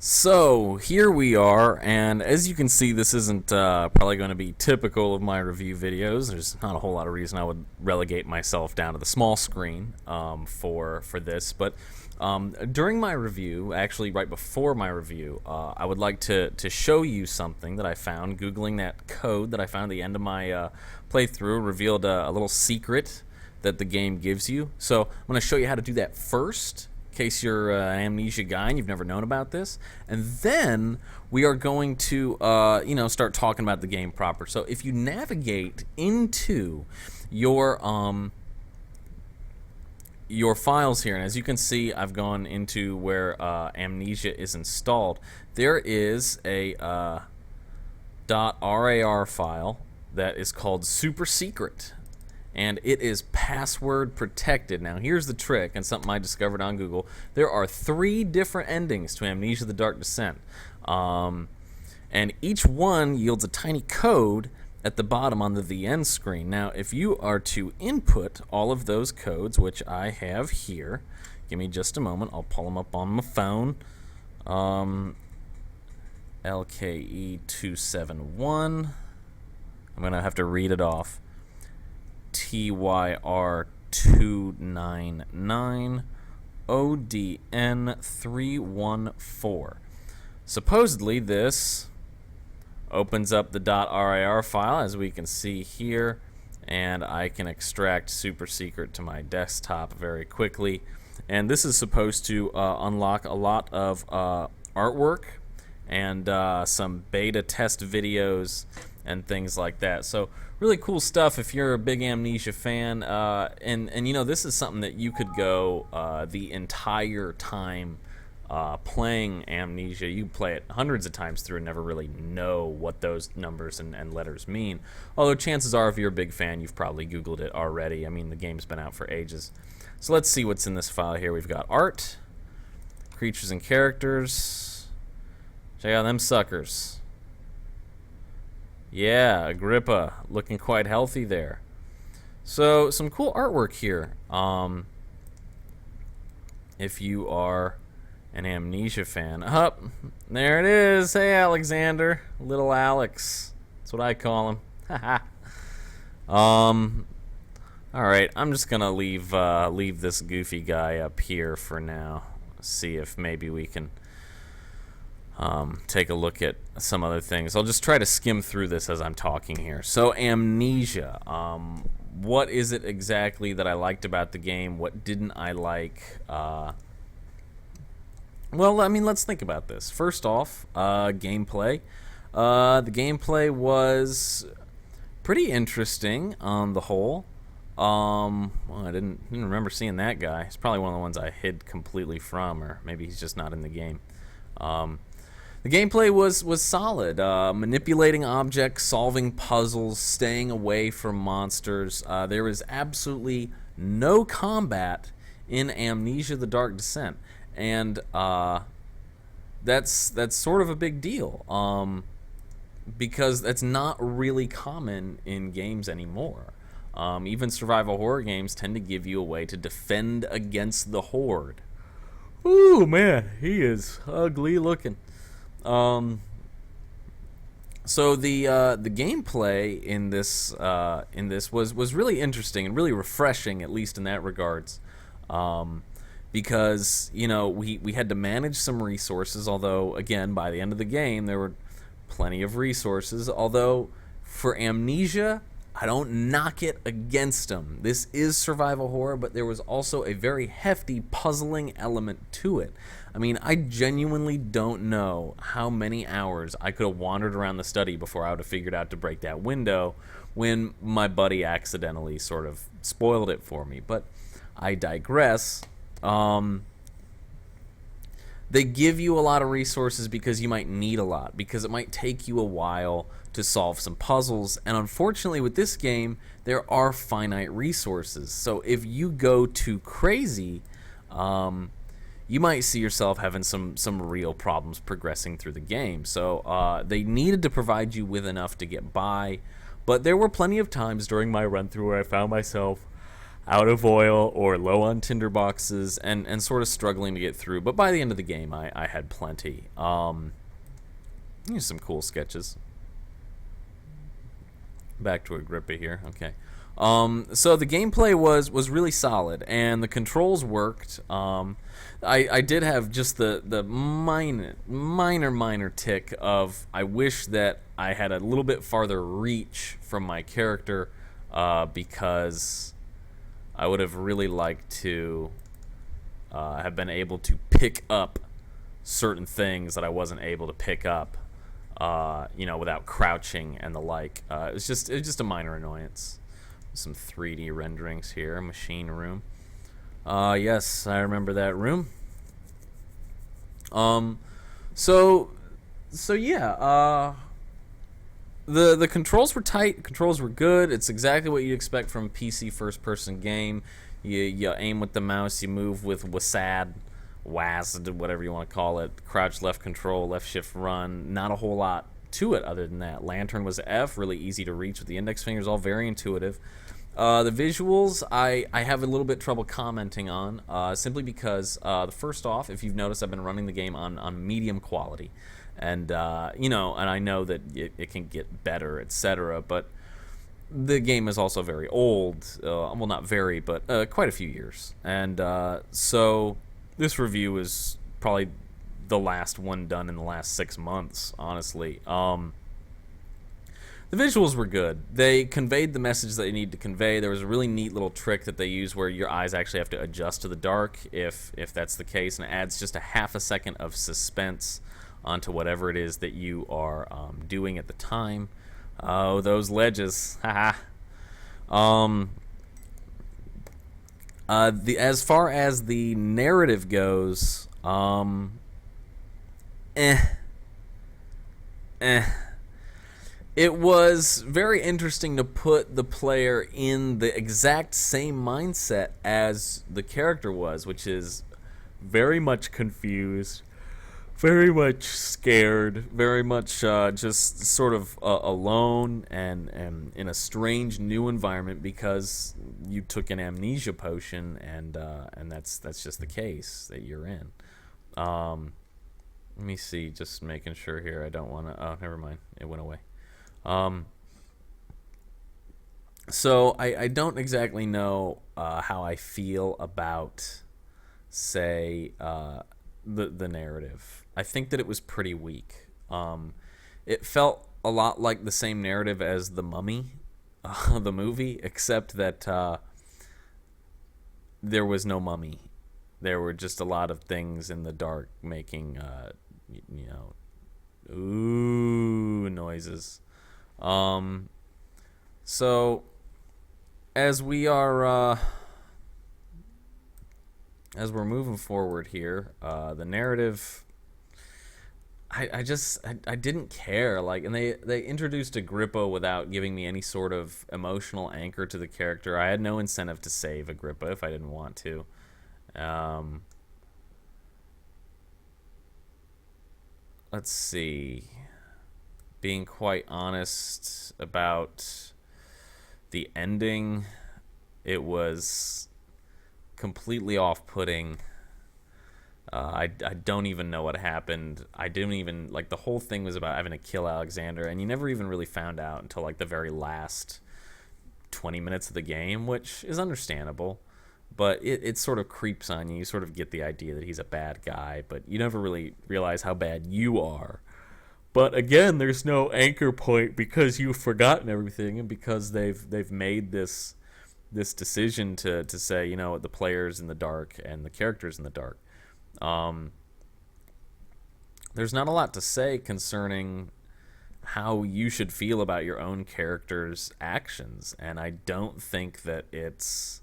So here we are, and as you can see, this isn't probably going to be typical of my review videos. There's not a whole lot of reason I would relegate myself down to the small screen for this, but during my review, actually right before my review, I would like to show you something that I found. Googling that code that I found at the end of my playthrough revealed a little secret that the game gives you. So I'm going to show you how to do that first, in case you're an Amnesia guy and you've never known about this, and then we are going to start talking about the game proper. So if you navigate into your files here, and as you can see, I've gone into where Amnesia is installed. There is a .rar file that is called Super Secret, and it is password protected. Now here's the trick, and something I discovered on Google. There are 3 different endings to Amnesia the Dark Descent, and each one yields a tiny code at the bottom on the end screen. Now if you are to input all of those codes, which I have here, give me just a moment, I'll pull them up on my phone. LKE271, I'm gonna have to read it off. TYR299 ODN314. Supposedly this opens up the .rar file, as we can see here, and I can extract Super Secret to my desktop very quickly. And this is supposed to unlock a lot of artwork and some beta test videos and things like that. So really cool stuff if you're a big Amnesia fan, and you know, this is something that you could go the entire time playing Amnesia. You play it hundreds of times through and never really know what those numbers and letters mean, although chances are if you're a big fan you've probably Googled it already. I mean, the game's been out for ages. So let's see what's in this file here. We've got art, creatures and characters. Check out them suckers. Yeah, Agrippa, looking quite healthy there. So, some cool artwork here. If you are an Amnesia fan. Up, there it is. Hey, Alexander. Little Alex. That's what I call him. Haha. Alright, I'm just gonna leave this goofy guy up here for now. See if maybe we can take a look at some other things. I'll just try to skim through this as I'm talking here. So Amnesia, what is it exactly that I liked about the game? What didn't I like? Well, I mean, let's think about this. First off, gameplay. The gameplay was pretty interesting on the whole. Well, I didn't remember seeing that guy. He's probably one of the ones I hid completely from, or maybe he's just not in the game. The gameplay was solid. Manipulating objects, solving puzzles, staying away from monsters. There is absolutely no combat in Amnesia the Dark Descent, and that's sort of a big deal, because that's not really common in games anymore. Even survival horror games tend to give you a way to defend against the horde. Ooh, man, he is ugly looking. So the gameplay in this was really interesting and really refreshing, at least in that regards, because you know, we had to manage some resources. Although again, by the end of the game, there were plenty of resources. Although for Amnesia, I don't knock it against them. This is survival horror, but there was also a very hefty puzzling element to it. I mean, I genuinely don't know how many hours I could have wandered around the study before I would have figured out to break that window when my buddy accidentally sort of spoiled it for me. But I digress. They give you a lot of resources because you might need a lot, because it might take you a while to solve some puzzles, and unfortunately with this game there are finite resources. So if you go too crazy, you might see yourself having some real problems progressing through the game. So they needed to provide you with enough to get by, but there were plenty of times during my run through where I found myself out of oil or low on tinderboxes and sort of struggling to get through. But by the end of the game, I had plenty. Here's some cool sketches. Back to Agrippa here. Okay. So the gameplay was really solid, and the controls worked. I did have just the minor tick of I wish that I had a little bit farther reach from my character, because I would have really liked to have been able to pick up certain things that I wasn't able to pick up, without crouching and the like. It was just a minor annoyance. Some 3D renderings here, machine room. Yes, I remember that room. So yeah. The controls were tight. Controls were good. It's exactly what you'd expect from a PC first-person game. You aim with the mouse. You move with WASD, whatever you want to call it. Crouch, left control, left shift, run. Not a whole lot to it other than that. Lantern was F, really easy to reach with the index fingers, all very intuitive. The visuals, I have a little bit trouble commenting on, simply because, first off, if you've noticed, I've been running the game on medium quality. And, and I know that it can get better, etc., but the game is also very old. Well, not very, but quite a few years. And so this review is probably the last one done in the last 6 months, honestly. The visuals were good. They conveyed the message that they needed to convey. There was a really neat little trick that they use where your eyes actually have to adjust to the dark, if that's the case, and it adds just a half a second of suspense onto whatever it is that you are doing at the time. Oh, those ledges. Haha. As far as the narrative goes, It was very interesting to put the player in the exact same mindset as the character was, which is very much confused, very much scared, very much just sort of alone and in a strange new environment because you took an amnesia potion, and that's just the case that you're in. Let me see, just making sure here. I don't want to. Oh, never mind. It went away. So I don't exactly know how I feel about, say, the narrative. I think that it was pretty weak. It felt a lot like the same narrative as The Mummy, the movie, except that there was no mummy. There were just a lot of things in the dark making, ooh noises. So as we are as we're moving forward here, the narrative, I didn't care, like, and they introduced Agrippa without giving me any sort of emotional anchor to the character. I had no incentive to save Agrippa if I didn't want to. Let's see. Being quite honest about the ending, it was completely off-putting. I don't even know what happened. I didn't even, like, the whole thing was about having to kill Alexander, and you never even really found out until, like, the very last 20 minutes of the game, which is understandable, but it sort of creeps on you. You sort of get the idea that he's a bad guy, but you never really realize how bad you are. But again, there's no anchor point because you've forgotten everything, and because they've made this decision to say, you know, the player's in the dark and the character's in the dark. There's not a lot to say concerning how you should feel about your own character's actions, and I don't think that it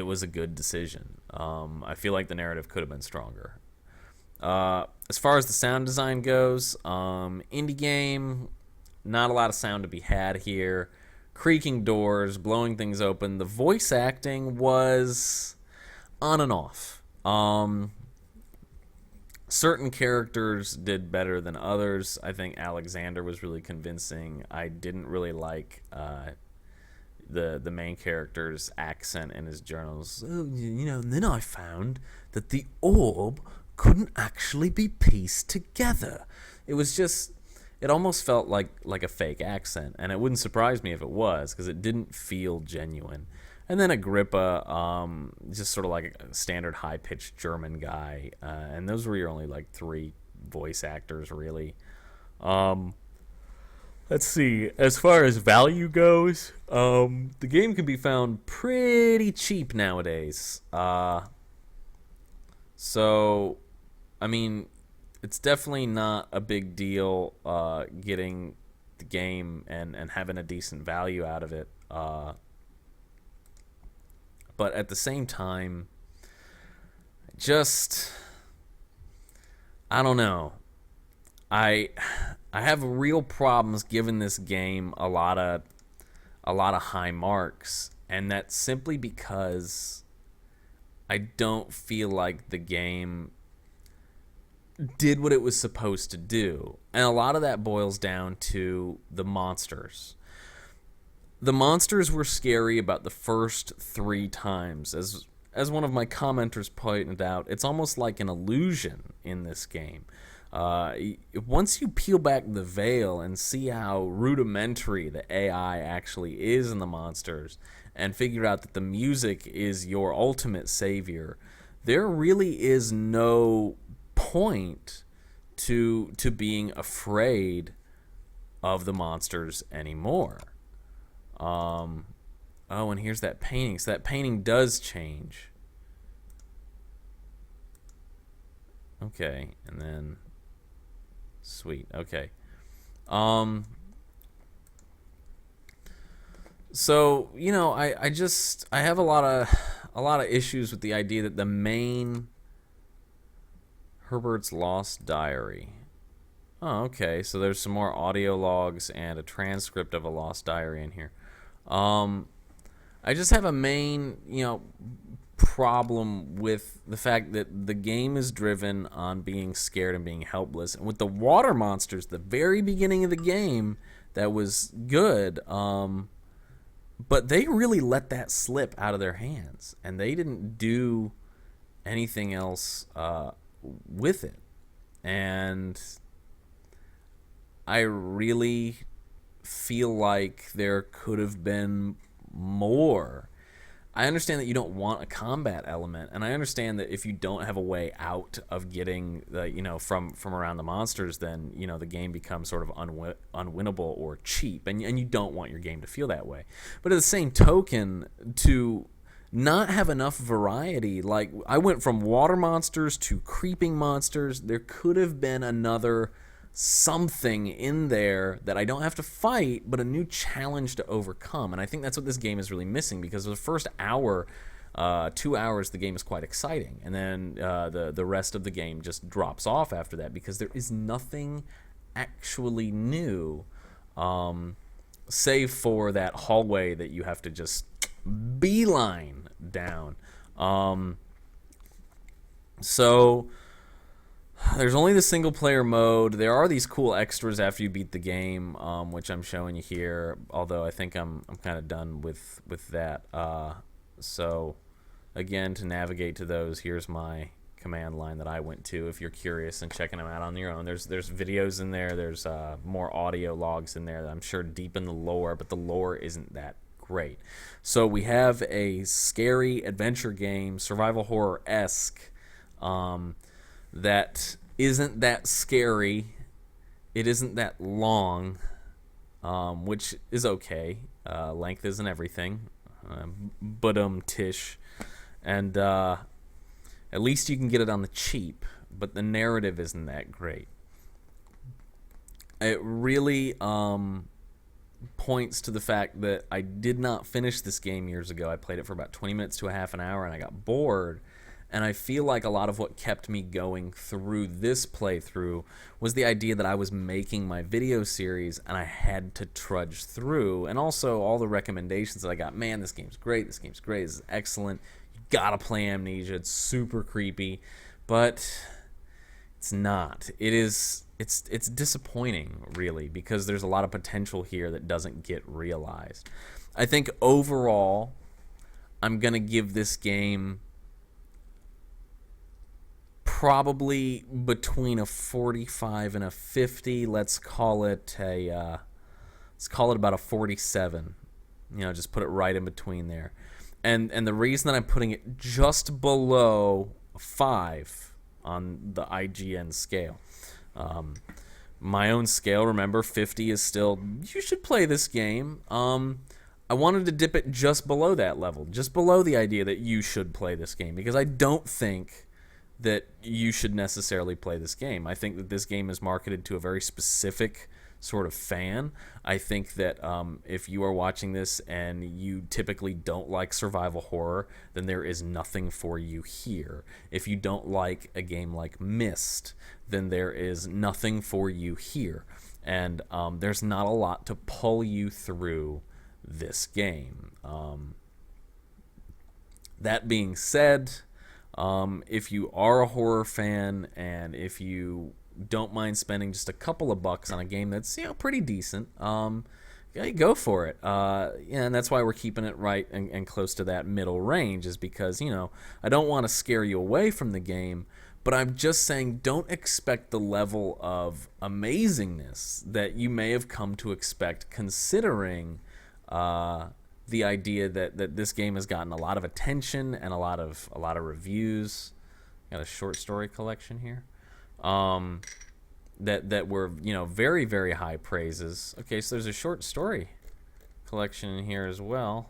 was a good decision. I feel like the narrative could have been stronger. As far as the sound design goes, indie game, not a lot of sound to be had here. Creaking doors, blowing things open. The voice acting was on and off. Certain characters did better than others. I think Alexander was really convincing. I didn't really like the main character's accent in his journals. Oh, and then I found that the orb couldn't actually be pieced together. It was just, it almost felt like a fake accent, and it wouldn't surprise me if it was, because it didn't feel genuine. And then Agrippa, just sort of like a standard high-pitched German guy, and those were your only like 3 voice actors, really. Let's see. As far as value goes, the game can be found pretty cheap nowadays. So, I mean, it's definitely not a big deal getting the game and having a decent value out of it. But at the same time, just, I don't know. I have real problems giving this game a lot of high marks, and that's simply because I don't feel like the game did what it was supposed to do. And a lot of that boils down to the monsters. The monsters were scary about the first 3 times. As one of my commenters pointed out, it's almost like an illusion in this game. Once you peel back the veil and see how rudimentary the AI actually is in the monsters, and figure out that the music is your ultimate savior, there really is no point to being afraid of the monsters anymore. Oh, and here's that painting. So that painting does change. Okay, and then sweet. Okay. So, I have a lot of issues with the idea that the main Herbert's Lost Diary. Oh, okay. So there's some more audio logs and a transcript of a lost diary in here. I just have a main, problem with the fact that the game is driven on being scared and being helpless. And with the water monsters, the very beginning of the game, that was good. But they really let that slip out of their hands, and they didn't do anything else with it. And I really feel like there could have been more. I understand that you don't want a combat element, and I understand that if you don't have a way out of getting from around the monsters, then the game becomes sort of unwinnable or cheap, and you don't want your game to feel that way. But at the same token, to not have enough variety, like I went from water monsters to creeping monsters, there could have been another something in there that I don't have to fight, but a new challenge to overcome. And I think that's what this game is really missing, because the first hour, 2 hours, the game is quite exciting, and then the rest of the game just drops off after that, because there is nothing actually new, save for that hallway that you have to just beeline down. So there's only the single player mode. There are these cool extras after you beat the game, which I'm showing you here, although I think I'm kind of done with that. So again, to navigate to those, here's my command line that I went to if you're curious and checking them out on your own. There's videos in there, there's more audio logs in there that I'm sure deepen the lore, but the lore isn't that great. So we have a scary adventure game, survival horror-esque, that isn't that scary. It isn't that long, which is okay. Length isn't everything, tish, and at least you can get it on the cheap. But the narrative isn't that great. It really points to the fact that I did not finish this game years ago. I played it for about 20 minutes to a half an hour, and I got bored. And I feel like a lot of what kept me going through this playthrough was the idea that I was making my video series and I had to trudge through. And also all the recommendations that I got. Man, this game's great. This game's great. This is excellent. You gotta play Amnesia. It's super creepy. But it's not. It's disappointing, really, because there's a lot of potential here that doesn't get realized. I think overall, I'm going to give this game probably between a 45 and a 50. Let's call it about a 47. Just put it right in between there. And the reason that I'm putting it just below 5 on the IGN scale. My own scale, remember, 50 is still, you should play this game. I wanted to dip it just below that level, just below the idea that you should play this game, because I don't think that you should necessarily play this game. I think that this game is marketed to a very specific sort of fan. I think that if you are watching this and you typically don't like survival horror, then there is nothing for you here. If you don't like a game like Myst, then there is nothing for you here. And there's not a lot to pull you through this game. That being said, if you are a horror fan and if you don't mind spending just a couple of bucks on a game that's pretty decent, yeah, go for it. And that's why we're keeping it right and close to that middle range, is because I don't want to scare you away from the game, but I'm just saying don't expect the level of amazingness that you may have come to expect, considering the idea that this game has gotten a lot of attention and a lot of reviews. Got a short story collection here. That were very, very high praises. Okay, so there's a short story collection in here as well.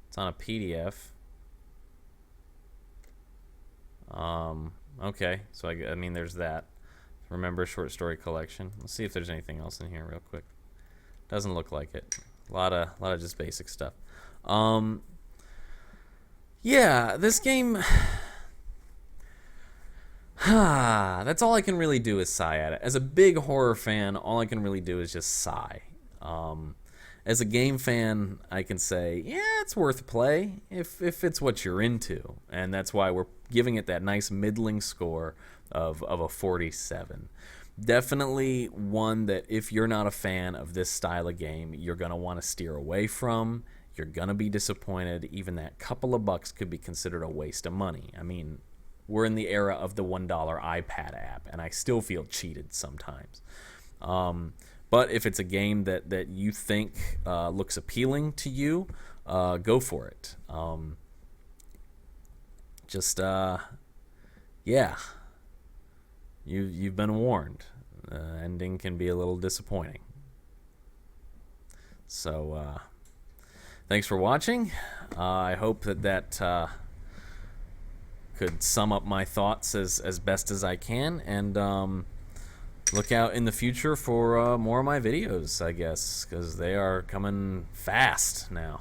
It's on a PDF. Okay, so I mean there's that. Remember, short story collection. Let's see if there's anything else in here real quick. Doesn't look like it. A lot of just basic stuff. Yeah, this game. That's all I can really do is sigh at it. As a big horror fan, all I can really do is just sigh. As a game fan, I can say, yeah, it's worth a play if it's what you're into. And that's why we're giving it that nice middling score of a 47. Definitely one that if you're not a fan of this style of game, you're going to want to steer away from. You're going to be disappointed. Even that couple of bucks could be considered a waste of money. I mean, we're in the era of the $1 iPad app, and I still feel cheated sometimes. But if it's a game that you think looks appealing to you, go for it. Yeah. You've been warned. Ending can be a little disappointing. So, thanks for watching. I hope that could sum up my thoughts as best as I can, and look out in the future for more of my videos, I guess, because they are coming fast now.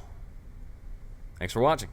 Thanks for watching.